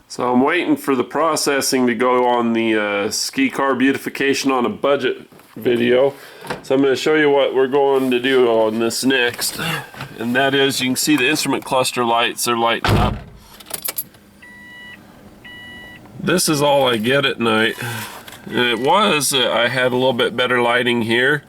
So I'm waiting for the processing to go on the ski car beautification on a budget video. So I'm going to show you what we're going to do on this next. And that is, you can see the instrument cluster lights are lighting up. This is all I get at night. And it was, I had a little bit better lighting here,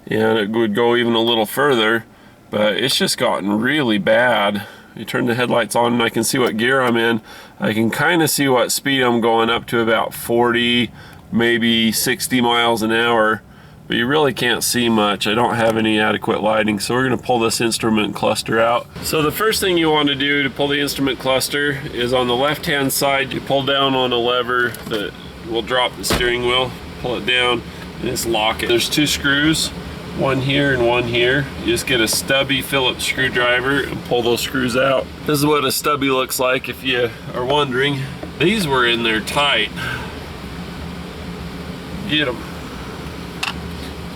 and it would go even a little further, but it's just gotten really bad. You turn the headlights on and I can see what gear I'm in. I can kind of see what speed I'm going, up to about 40, maybe 60 miles an hour, but you really can't see much. I don't have any adequate lighting, so we're going to pull this instrument cluster out. So the first thing you want to do to pull the instrument cluster is on the left hand side, you pull down on a lever that will drop the steering wheel, pull it down, and just lock it. There's two screws, one here and one here. You just get a stubby Phillips screwdriver and pull those screws out. This is what a stubby looks like, if you are wondering. These were in there tight. Get them.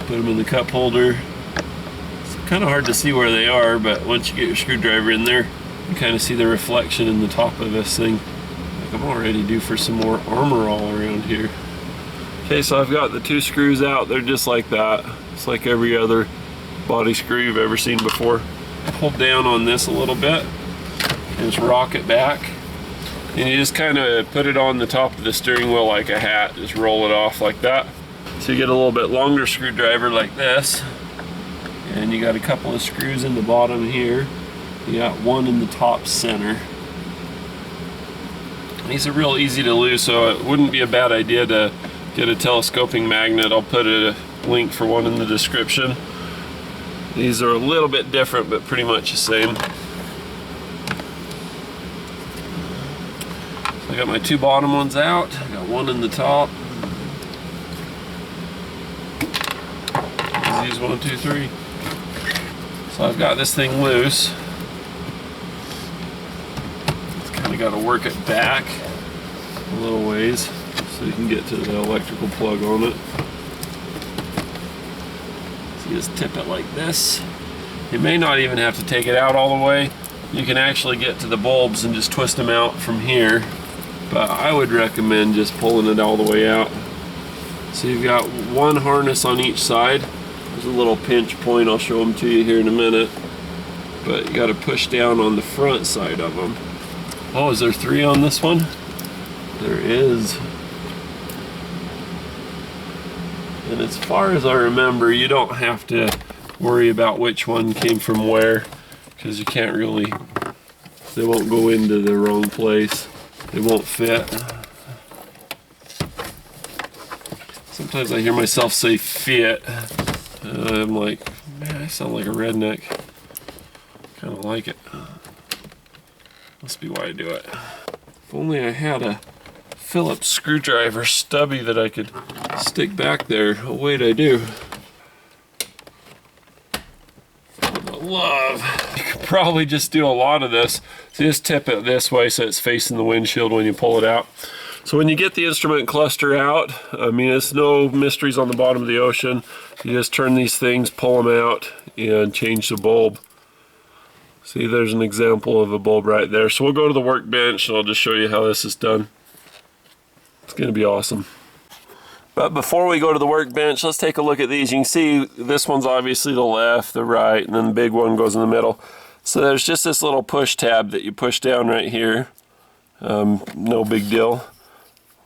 Put them in the cup holder. It's kind of hard to see where they are, but once you get your screwdriver in there, you kind of see the reflection in the top of this thing. Like, I'm already due for some more armor all around here. Okay, so I've got the two screws out. They're just like that. It's like every other body screw you've ever seen before. Pull down on this a little bit and just rock it back. And you just kind of put it on the top of the steering wheel like a hat. Just roll it off like that. So you get a little bit longer screwdriver like this. And you got a couple of screws in the bottom here. You got one in the top center. These are real easy to lose, so it wouldn't be a bad idea to get a telescoping magnet. I'll put a link for one in the description. These are a little bit different, but pretty much the same. I got my two bottom ones out. I got one in the top. These 1, 2, 3. So I've got this thing loose. Just kind of got to work it back a little ways so you can get to the electrical plug on it. So you just tip it like this. You may not even have to take it out all the way. You can actually get to the bulbs and just twist them out from here. But I would recommend just pulling it all the way out. So you've got one harness on each side. There's a little pinch point, I'll show them to you here in a minute. But you got to push down on the front side of them. Oh, is there 3 on this one? There is. And as far as I remember, you don't have to worry about which one came from where, because you can't really, they won't go into the wrong place. They won't fit. Sometimes I hear myself say fit. I'm like, man, I sound like a redneck. Kind of like it. Must be why I do it. If only I had a Phillips screwdriver stubby that I could stick back there. Oh wait, I do. For the love. You could probably just do a lot of this. So just tip it this way so it's facing the windshield when you pull it out. So when you get the instrument cluster out, I mean, it's no mysteries on the bottom of the ocean. You just turn these things, pull them out, and change the bulb. See, there's an example of a bulb right there. So we'll go to the workbench and I'll just show you how this is done. It's going to be awesome. But before we go to the workbench, let's take a look at these. You can see this one's obviously the left, the right, and then the big one goes in the middle. So there's just this little push tab that you push down right here. No big deal.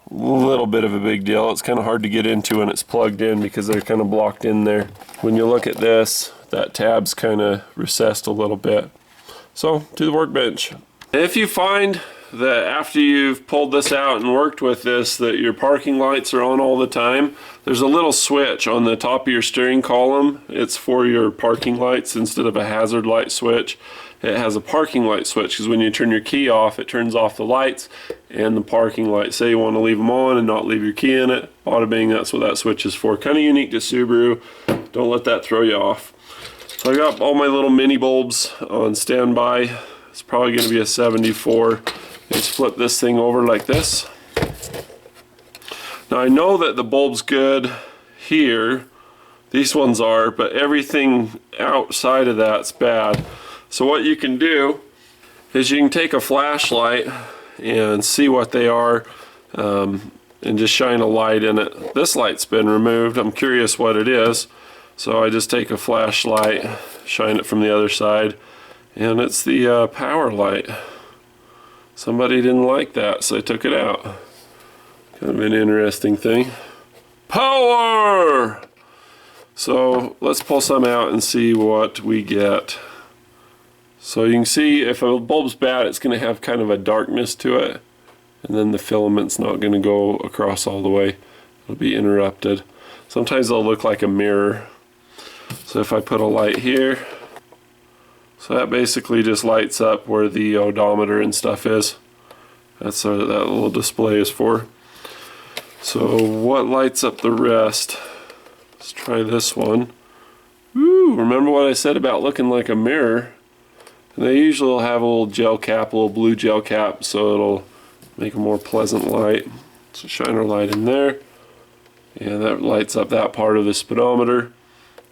A little bit of a big deal. It's kind of hard to get into when it's plugged in because they're kind of blocked in there. When you look at this, that tab's kind of recessed a little bit. So, to the workbench. If you find that after you've pulled this out and worked with this that your parking lights are on all the time, there's a little switch on the top of your steering column. It's for your parking lights instead of a hazard light switch. It has a parking light switch because when you turn your key off, it turns off the lights and the parking light. Say you want to leave them on and not leave your key in it, bada bing, that's what that switch is for. Kind of unique to Subaru. Don't let that throw you off. So I got all my little mini bulbs on standby. It's probably going to be a 74. Just flip this thing over like this. Now I know that the bulb's good here. These ones are, but everything outside of that's bad. So what you can do is you can take a flashlight and see what they are, and just shine a light in it. This light's been removed. I'm curious what it is, so I just take a flashlight, shine it from the other side, and it's the power light. Somebody didn't like that, so I took it out. Kind of an interesting thing. Power! So let's pull some out and see what we get. So you can see if a bulb's bad, it's going to have kind of a darkness to it, and then the filament's not going to go across all the way. It'll be interrupted. Sometimes they'll look like a mirror. So if I put a light here, so that basically just lights up where the odometer and stuff is. That's what that little display is for. So what lights up the rest? Let's try this one. Woo! Remember what I said about looking like a mirror? And they usually will have a little gel cap, a little blue gel cap, so it'll make a more pleasant light. So shine our light in there, and that lights up that part of the speedometer.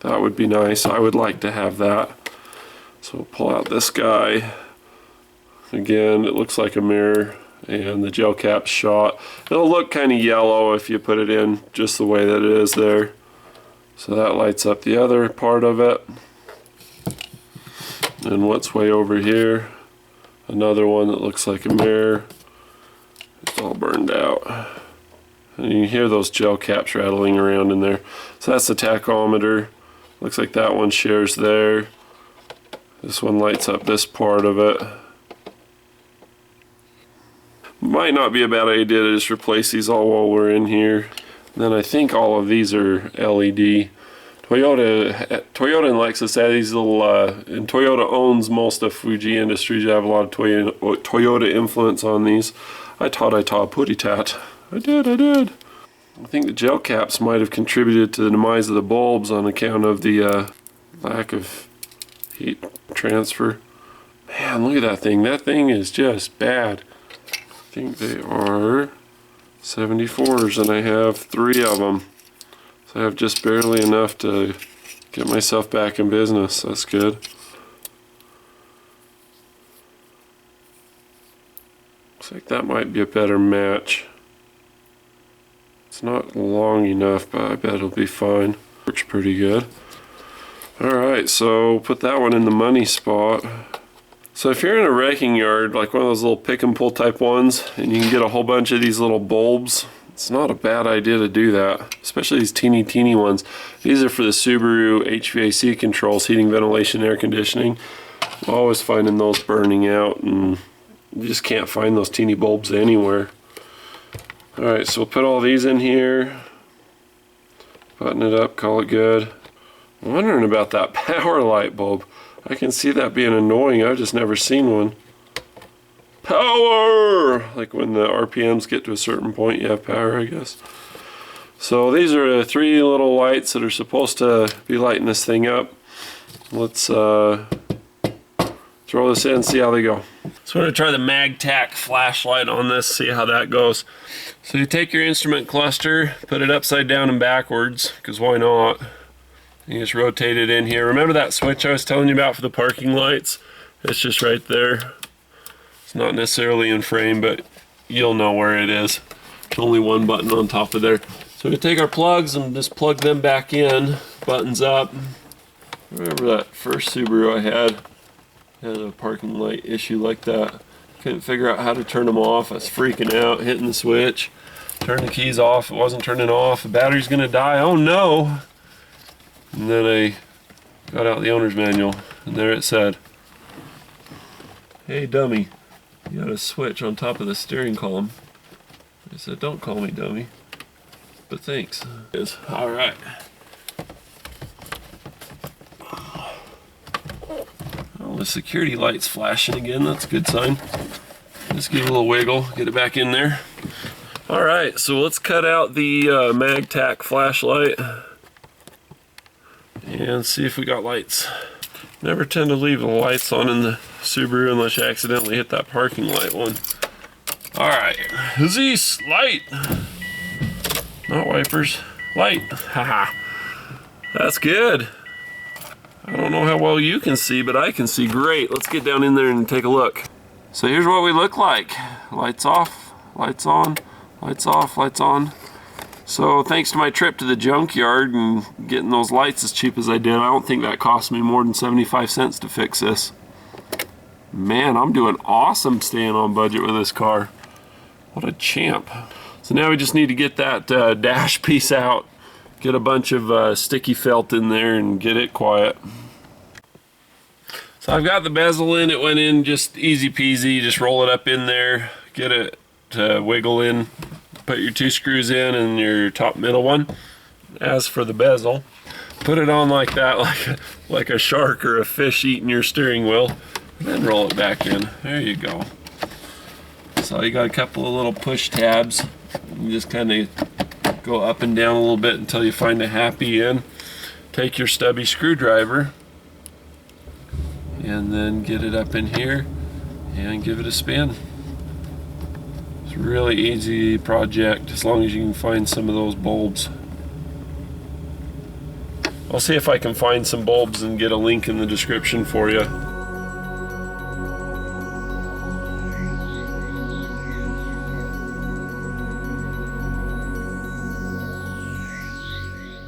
That would be nice. I would like to have that. So we'll pull out this guy. Again, it looks like a mirror, and the gel cap's shot. It'll look kind of yellow if you put it in just the way that it is there. So that lights up the other part of it. And what's way over here? Another one that looks like a mirror. It's all burned out. And you can hear those gel caps rattling around in there. So that's the tachometer. Looks like that one shares there. This one lights up this part of it. Might not be a bad idea to just replace these all while we're in here. And then I think all of these are LED. Toyota and Lexus have these little, and Toyota owns most of Fuji Industries. You have a lot of Toyota influence on these. I taught putty tat. I did. I think the gel caps might have contributed to the demise of the bulbs on account of the lack of heat transfer. Man, look at that thing. That thing is just bad. I think they are 74s, and I have 3 of them. So I have just barely enough to get myself back in business. That's good. Looks like that might be a better match. It's not long enough, but I bet it'll be fine. Works pretty good. Alright, so put that one in the money spot. So if you're in a wrecking yard, like one of those little pick and pull type ones, and you can get a whole bunch of these little bulbs, it's not a bad idea to do that, especially these teeny ones. These are for the Subaru HVAC controls, heating, ventilation, air conditioning. I'm always finding those burning out, and you just can't find those teeny bulbs anywhere. Alright, so we'll put all these in here, button it up, call it good. I'm wondering about that power light bulb. I can see that being annoying. I've just never seen one. Power! Like when the RPMs get to a certain point, you have power, I guess. So these are 3 little lights that are supposed to be lighting this thing up. Let's throw this in and see how they go. So we're going to try the MagTac flashlight on this, see how that goes. So you take your instrument cluster, put it upside down and backwards, because why not? You just rotate it in here. Remember that switch I was telling you about for the parking lights? It's just right there. It's not necessarily in frame, but you'll know where it is. There's only one button on top of there. So we take our plugs and just plug them back in. Buttons up. Remember that first Subaru I had a parking light issue like that. Couldn't figure out how to turn them off. I was freaking out, hitting the switch. Turned the keys off. It wasn't turning off. The battery's gonna die. Oh no! And then I got out the owner's manual, and there it said, "Hey dummy, you got a switch on top of the steering column." I said, "Don't call me dummy, but thanks." Alright. Oh, the security light's flashing again. That's a good sign. Just give it a little wiggle, get it back in there. Alright, so let's cut out the MagTac flashlight and see if we got lights. Never tend to leave the lights on in the Subaru unless you accidentally hit that parking light one. Alright, this light. Not wipers, light. Haha. That's good. I don't know how well you can see, but I can see great. Let's get down in there and take a look. So here's what we look like. lights off, lights on, lights off, lights on. So thanks to my trip to the junkyard and getting those lights as cheap as I did, I don't think that cost me more than 75 cents to fix this. Man, I'm doing awesome staying on budget with this car. What a champ. So now we just need to get that dash piece out, get a bunch of sticky felt in there and get it quiet. So I've got the bezel in, it went in just easy peasy, just roll it up in there, get it to wiggle in, put your 2 screws in and your top middle one. As for the bezel, put it on like that, like a shark or a fish eating your steering wheel, and then roll it back in. There you go. So you got a couple of little push tabs. You just kind of go up and down a little bit until you find a happy end. Take your stubby screwdriver and then get it up in here and give it a spin. It's a really easy project as long as you can find some of those bulbs. I'll see if I can find some bulbs and get a link in the description for you.